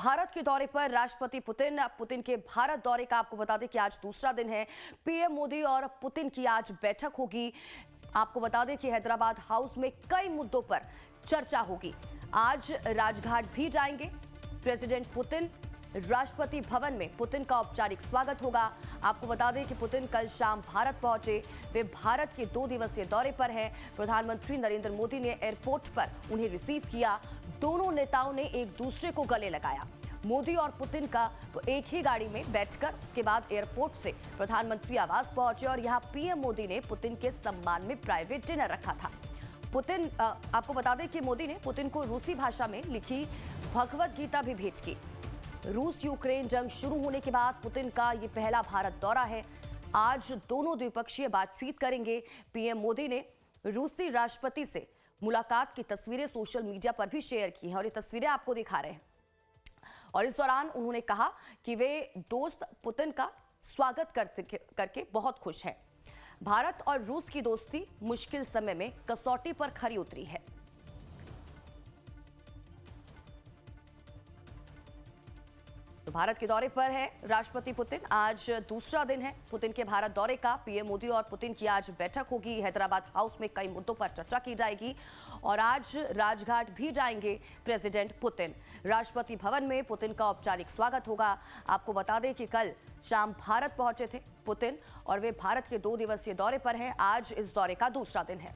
भारत के दौरे पर राष्ट्रपति पुतिन के भारत दौरे का आपको बता दें कि आज दूसरा दिन है। पीएम मोदी और पुतिन की आज बैठक होगी। आपको बता दें कि हैदराबाद हाउस में कई मुद्दों पर चर्चा होगी। आज राजघाट भी जाएंगे प्रेसिडेंट पुतिन। राष्ट्रपति भवन में पुतिन का औपचारिक स्वागत होगा। आपको बता दें कि पुतिन कल शाम भारत पहुंचे। वे भारत के 2 दिवसीय दौरे पर हैं। प्रधानमंत्री नरेंद्र मोदी ने एयरपोर्ट पर उन्हें रिसीव किया। दोनों नेताओं ने एक दूसरे को गले लगाया। मोदी और पुतिन का तो एक ही गाड़ी में बैठकर उसके बाद एयरपोर्ट से प्रधानमंत्री आवास पहुंचे और यहां पीएम मोदी ने पुतिन के सम्मान में प्राइवेट डिनर रखा था। आपको बता दें कि मोदी ने पुतिन को रूसी भाषा में लिखी भगवत गीता भी भेंट की। रूस यूक्रेन जंग शुरू होने के बाद पुतिन का ये पहला भारत दौरा है। आज दोनों द्विपक्षीय बातचीत करेंगे। पीएम मोदी ने रूसी राष्ट्रपति से मुलाकात की तस्वीरें सोशल मीडिया पर भी शेयर की हैं और ये तस्वीरें आपको दिखा रहे हैं। और इस दौरान उन्होंने कहा कि वे दोस्त पुतिन का स्वागत करके बहुत खुश हैं। भारत और रूस की दोस्ती मुश्किल समय में कसौटी पर खरी उतरी है। तो भारत के दौरे पर है राष्ट्रपति पुतिन। आज दूसरा दिन है पुतिन के भारत दौरे का। पीएम मोदी और पुतिन की आज बैठक होगी। हैदराबाद हाउस में कई मुद्दों पर चर्चा की जाएगी और आज राजघाट भी जाएंगे प्रेसिडेंट पुतिन। राष्ट्रपति भवन में पुतिन का औपचारिक स्वागत होगा। आपको बता दें कि कल शाम भारत पहुंचे थे पुतिन और वे भारत के 2 दिवसीय दौरे पर हैं। आज इस दौरे का दूसरा दिन है।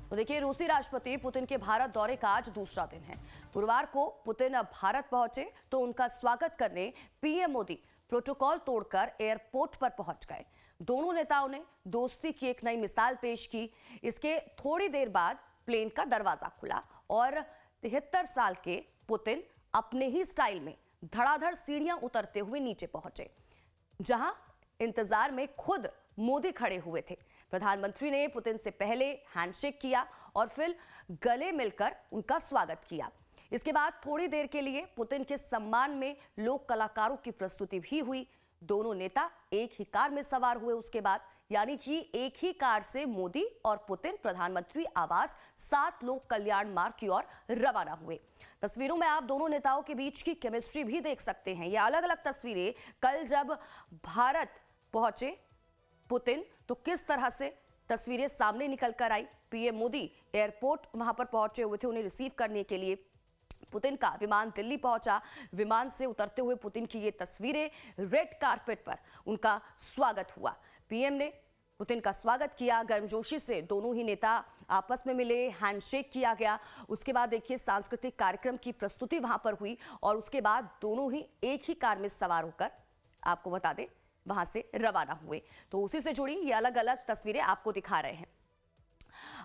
तो देखिए, रूसी राष्ट्रपति पुतिन के भारत दौरे का आज दूसरा दिन है। गुरुवार को पुतिन भारत पहुंचे तो उनका स्वागत करने पीएम मोदी प्रोटोकॉल तोड़कर एयरपोर्ट पर पहुंच गए। दोनों नेताओं ने दोस्ती की एक नई मिसाल पेश की। इसके थोड़ी देर बाद प्लेन का दरवाजा खुला और 73 साल के पुतिन अपने ही स्टाइल में धड़ाधड़ सीढ़ियां उतरते हुए नीचे पहुंचे, जहां इंतजार में खुद मोदी खड़े हुए थे। प्रधानमंत्री ने पुतिन से पहले हैंडशेक किया और फिर गले मिलकर उनका स्वागत किया। इसके बाद थोड़ी देर के लिए पुतिन के सम्मान में लोक कलाकारों की प्रस्तुति भी हुई। दोनों नेता एक ही कार में सवार हुए उसके बाद, यानी कि एक ही कार से मोदी और पुतिन प्रधानमंत्री आवास 7 लोक कल्याण मार्ग की ओर रवाना हुए। तस्वीरों में आप दोनों नेताओं के बीच की केमिस्ट्री भी देख सकते हैं। ये अलग अलग तस्वीरें कल जब भारत पहुंचे पुतिन तो किस तरह से तस्वीरें सामने निकल कर आई। पीएम मोदी एयरपोर्ट वहां पर पहुंचे हुए थे उन्हें रिसीव करने के लिए। पुतिन का विमान दिल्ली पहुंचा। विमान से उतरते हुए पुतिन की ये तस्वीरें, रेड कारपेट पर उनका स्वागत हुआ। पीएम ने पुतिन का स्वागत किया। गर्मजोशी से दोनों ही नेता आपस में मिले, हैंडशेक किया गया। उसके बाद देखिए, सांस्कृतिक कार्यक्रम की प्रस्तुति वहां पर हुई और उसके बाद दोनों ही एक ही कार में सवार होकर, आपको बता दें, वहां से रवाना हुए। तो उसी से जुड़ी ये अलग अलग तस्वीरें आपको दिखा रहे हैं।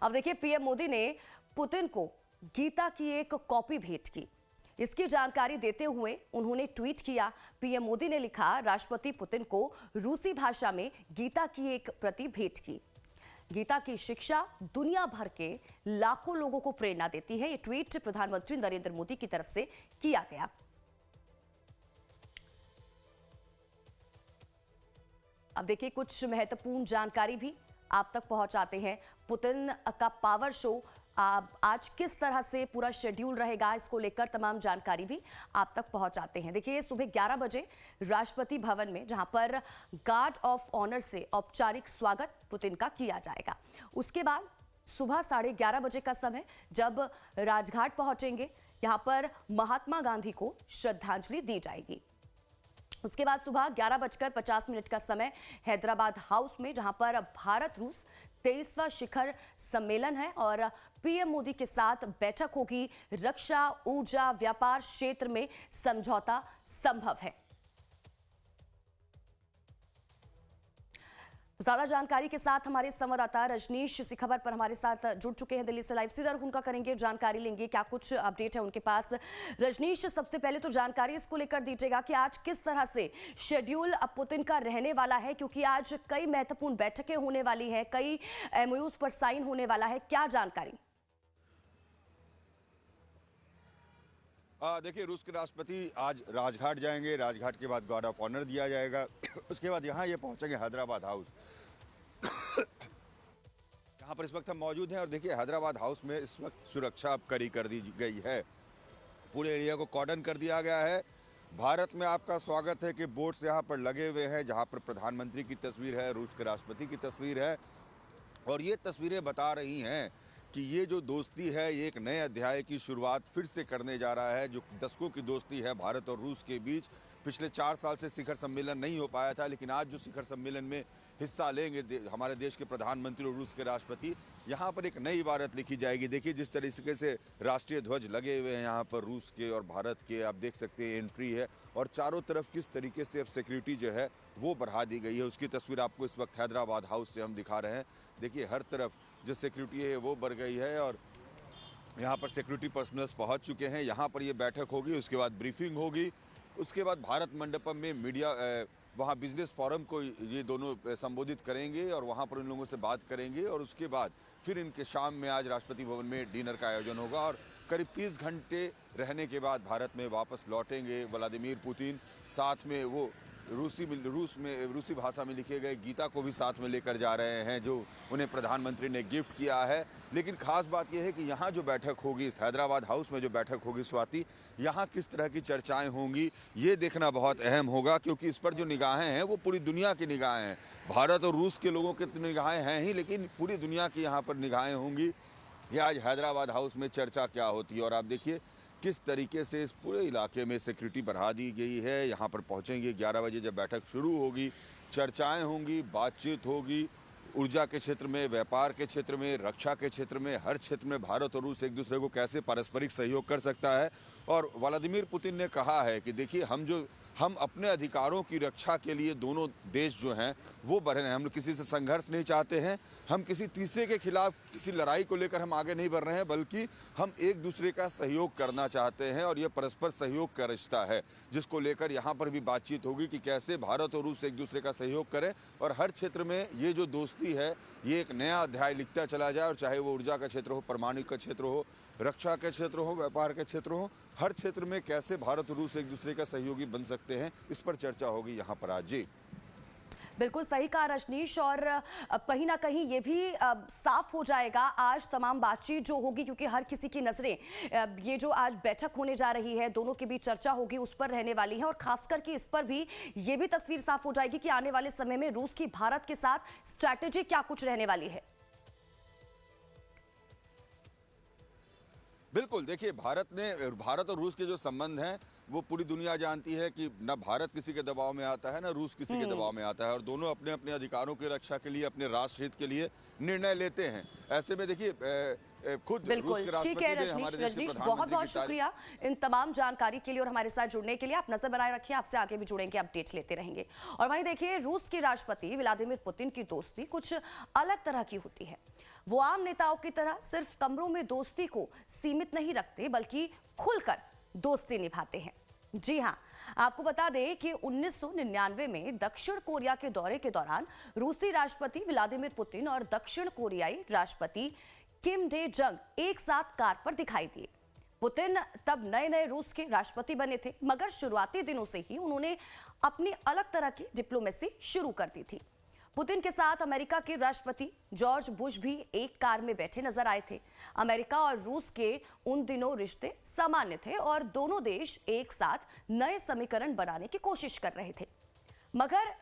अब देखिए, पीएम मोदी ने पुतिन को गीता की एक कॉपी भेंट की। इसकी जानकारी देते हुए उन्होंने ट्वीट किया। पीएम मोदी ने लिखा, राष्ट्रपति पुतिन को रूसी भाषा में गीता की एक प्रति भेंट की। गीता की शिक्षा दुनिया भर के लाखों लोगों को प्रेरणा देती है। ये ट्वीट प्रधानमंत्री नरेंद्र मोदी की तरफ से किया गया। अब देखिए, कुछ महत्वपूर्ण जानकारी भी आप तक पहुंचाते हैं। पुतिन का पावर शो आज किस तरह से पूरा शेड्यूल रहेगा, इसको लेकर तमाम जानकारी भी आप तक पहुंचाते हैं। देखिए, सुबह 11 बजे राष्ट्रपति भवन में, जहां पर गार्ड ऑफ ऑनर से औपचारिक स्वागत पुतिन का किया जाएगा। उसके बाद सुबह 11:30 बजे का समय जब राजघाट पहुंचेंगे, यहां पर महात्मा गांधी को श्रद्धांजलि दी जाएगी। उसके बाद सुबह 11:50 का समय हैदराबाद हाउस में, जहां पर भारत रूस 23वां शिखर सम्मेलन है और पीएम मोदी के साथ बैठक होगी। रक्षा, ऊर्जा, व्यापार क्षेत्र में समझौता संभव है। ज्यादा जानकारी के साथ हमारे संवाददाता रजनीश इसी खबर पर हमारे साथ जुड़ चुके हैं दिल्ली से लाइव। सीधा उनका करेंगे, जानकारी लेंगे क्या कुछ अपडेट है उनके पास। रजनीश, सबसे पहले तो जानकारी इसको लेकर दीजिएगा कि आज किस तरह से शेड्यूल पुतिन का रहने वाला है, क्योंकि आज कई महत्वपूर्ण बैठकें होने वाली हैं, कई एमओयूज पर साइन होने वाला है, क्या जानकारी? देखिए, रूस के राष्ट्रपति आज राजघाट जाएंगे। राजघाट के बाद गार्ड ऑफ ऑनर दिया जाएगा। उसके बाद यहाँ ये पहुँचेंगे हैदराबाद हाउस। यहाँ पर इस वक्त हम मौजूद हैं और देखिए हैदराबाद हाउस में इस वक्त सुरक्षा अब कड़ी कर दी गई है। पूरे एरिया को कॉर्डन कर दिया गया है। भारत में आपका स्वागत है कि बोर्ड्स यहाँ पर लगे हुए हैं जहाँ पर प्रधानमंत्री की तस्वीर है, रूस के राष्ट्रपति की तस्वीर है और ये तस्वीरें बता रही हैं कि ये जो दोस्ती है ये एक नए अध्याय की शुरुआत फिर से करने जा रहा है। जो दशकों की दोस्ती है भारत और रूस के बीच, पिछले 4 साल से शिखर सम्मेलन नहीं हो पाया था, लेकिन आज जो शिखर सम्मेलन में हिस्सा लेंगे हमारे देश के प्रधानमंत्री और रूस के राष्ट्रपति, यहाँ पर एक नई इबारत लिखी जाएगी। देखिए जिस तरीके से राष्ट्रीय ध्वज लगे हुए हैं यहाँ पर रूस के और भारत के, आप देख सकते हैं एंट्री है और चारों तरफ किस तरीके से अब सिक्योरिटी जो है वो बढ़ा दी गई है। उसकी तस्वीर आपको इस वक्त हैदराबाद हाउस से हम दिखा रहे हैं। देखिए हर तरफ जो सिक्योरिटी है वो बढ़ गई है और यहाँ पर सिक्योरिटी पर्सनल्स पहुँच चुके हैं। यहाँ पर ये बैठक होगी, उसके बाद ब्रीफिंग होगी, उसके बाद भारत मंडपम में मीडिया वहाँ बिजनेस फोरम को ये दोनों संबोधित करेंगे और वहाँ पर उन लोगों से बात करेंगे और उसके बाद फिर इनके शाम में आज राष्ट्रपति भवन में डिनर का आयोजन होगा और करीब 30 घंटे रहने के बाद भारत में वापस लौटेंगे व्लादिमीर पुतिन। साथ में वो रूसी भाषा में लिखे गए गीता को भी साथ में लेकर जा रहे हैं जो उन्हें प्रधानमंत्री ने गिफ्ट किया है। लेकिन खास बात यह है कि यहाँ जो बैठक होगी, इस हैदराबाद हाउस में जो बैठक होगी स्वाति, यहाँ किस तरह की चर्चाएं होंगी ये देखना बहुत अहम होगा, क्योंकि इस पर जो निगाहें हैं वो पूरी दुनिया की निगाहें हैं। भारत और रूस के लोगों की निगाहें हैं ही, लेकिन पूरी दुनिया की यहाँ पर निगाहें होंगी कि आज हैदराबाद हाउस में चर्चा क्या होती है। और आप देखिए किस तरीके से इस पूरे इलाके में सिक्योरिटी बढ़ा दी गई है। यहाँ पर पहुँचेंगे 11 बजे जब बैठक शुरू होगी, चर्चाएं होंगी, बातचीत होगी, ऊर्जा के क्षेत्र में, व्यापार के क्षेत्र में, रक्षा के क्षेत्र में, हर क्षेत्र में भारत और रूस एक दूसरे को कैसे पारस्परिक सहयोग कर सकता है। और व्लादिमीर पुतिन ने कहा है कि देखिए हम अपने अधिकारों की रक्षा के लिए दोनों देश जो हैं वो बढ़ रहे हैं। हम किसी से संघर्ष नहीं चाहते हैं, हम किसी तीसरे के खिलाफ किसी लड़ाई को लेकर हम आगे नहीं बढ़ रहे हैं, बल्कि हम एक दूसरे का सहयोग करना चाहते हैं और ये परस्पर सहयोग का रिश्ता है जिसको लेकर यहाँ पर भी बातचीत होगी कि कैसे भारत और रूस एक दूसरे का सहयोग करें और हर क्षेत्र में ये जो दोस्ती है ये एक नया अध्याय लिखता चला जाए। और चाहे वो ऊर्जा का क्षेत्र हो, परमाणु का क्षेत्र हो, रक्षा के क्षेत्र हो, व्यापार के क्षेत्र हो, हर क्षेत्र में कैसे भारत और रूस एक दूसरे का सहयोगी बन सकते हैं, इस पर चर्चा होगी यहाँ पर आज। जी बिल्कुल सही कहा रजनीश, और कहीं ना कहीं ये भी साफ हो जाएगा आज तमाम बातचीत जो होगी, क्योंकि हर किसी की नजरें ये जो आज बैठक होने जा रही है, दोनों के बीच चर्चा होगी, उस पर रहने वाली है। और खासकर कि इस पर भी ये भी तस्वीर साफ हो जाएगी कि आने वाले समय में रूस की भारत के साथ स्ट्रैटेजी क्या कुछ रहने वाली है। बिल्कुल, देखिए भारत और रूस के जो संबंध हैं वो पूरी दुनिया जानती है कि ना भारत किसी के दबाव में आता है ना रूस किसी के दबाव में आता है और दोनों अपने अपने अधिकारों की रक्षा के लिए, अपने राष्ट्र हित के लिए निर्णय लेते हैं। ऐसे में देखिए खुद रूस के राष्ट्रपति ने हमारे देश के प्रधानमंत्री बहुत बहुत शुक्रिया इन तमाम जानकारी के लिए और हमारे साथ जुड़ने के लिए। आप नजर बनाए रखिए, आपसे आगे भी जुड़ेंगे, अपडेट्स लेते रहेंगे। और वहीं देखिए रूस के राष्ट्रपति व्लादिमीर पुतिन की दोस्ती कुछ अलग तरह की होती है। वो आम नेताओं की तरह सिर्फ कमरों में दोस्ती को सीमित नहीं रखते, बल्कि खुलकर दोस्ती निभाते हैं। जी हां, आपको बता दें कि 1999 में दक्षिण कोरिया के दौरे के दौरान रूसी राष्ट्रपति व्लादिमीर पुतिन और दक्षिण कोरियाई राष्ट्रपति किम डे जंग एक साथ कार पर दिखाई दिए। पुतिन तब नए रूस के राष्ट्रपति बने थे, मगर शुरुआती दिनों से ही उन्होंने अपनी अलग तरह की डिप्लोमेसी शुरू कर दी थी। पुतिन के साथ अमेरिका के राष्ट्रपति जॉर्ज बुश भी एक कार में बैठे नजर आए थे। अमेरिका और रूस के उन दिनों रिश्ते सामान्य थे और दोनों देश एक साथ नए समीकरण बनाने की कोशिश कर रहे थे, मगर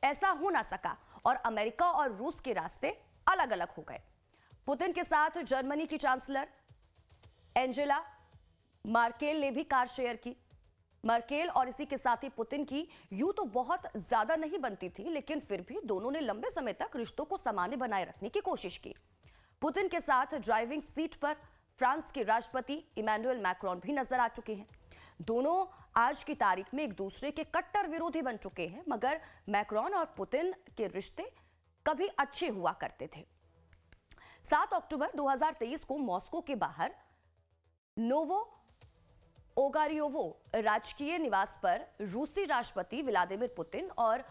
ऐसा हो ना सका और अमेरिका और रूस के रास्ते अलग अलग हो गए। पुतिन के साथ जर्मनी की चांसलर एंजेला मर्केल ने भी कार शेयर की। मर्केल और इसी के साथ ही पुतिन की यूं तो बहुत ज्यादा नहीं बनती थी, लेकिन फिर भी दोनों ने लंबे समय तक रिश्तों को सामान्य बनाए रखने की कोशिश की। पुतिन के साथ ड्राइविंग सीट पर फ्रांस के राष्ट्रपति इमैनुअल मैक्रोन भी नजर आ चुके हैं। दोनों आज की तारीख में एक दूसरे के कट्टर विरोधी बन चुके हैं, मगर मैक्रोन और पुतिन के रिश्ते कभी अच्छे हुआ करते थे। 7 अक्टूबर 2023 को मॉस्को के बाहर नोवो ओगारियोवो राजकीय निवास पर रूसी राष्ट्रपति व्लादिमीर पुतिन और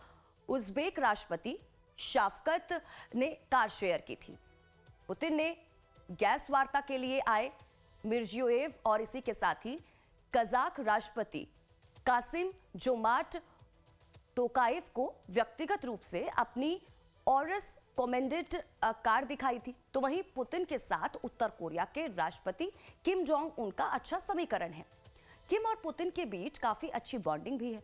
उज़्बेक राष्ट्रपति शाफकत ने कार शेयर की थी। पुतिन ने गैस वार्ता के लिए आए मिर्जियोयेव और इसी के साथ ही कजाक राष्ट्रपति कासिम जोमार्ट तोकाएव को व्यक्तिगत रूप से अपनी ऑरस कमेंडेड कार दिखाई थी, तो वहीं पुतिन के साथ उत्तर कोरिया के राष्ट्रपति किम जोंग उन का अच्छा समीकरण है। किम और पुतिन के बीच काफी अच्छी बॉन्डिंग भी है।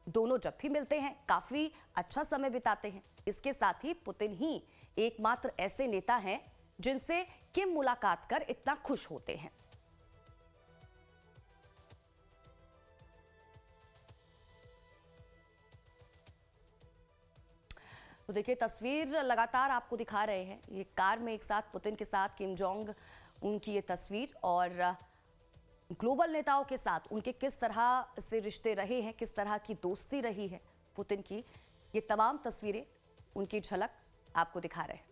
दोनों जब भी मिलते हैं काफी अच्छा समय बिताते हैं। इसके साथ ही पुतिन ही एकमात्र ऐसे नेता हैं जिनसे किम मुलाकात कर इतना खुश होते हैं। तो देखिए, तस्वीर लगातार आपको दिखा रहे हैं, ये कार में एक साथ पुतिन के साथ किम जोंग उनकी ये तस्वीर, और ग्लोबल नेताओं के साथ उनके किस तरह से रिश्ते रहे हैं, किस तरह की दोस्ती रही है पुतिन की, ये तमाम तस्वीरें उनकी झलक आपको दिखा रहे हैं।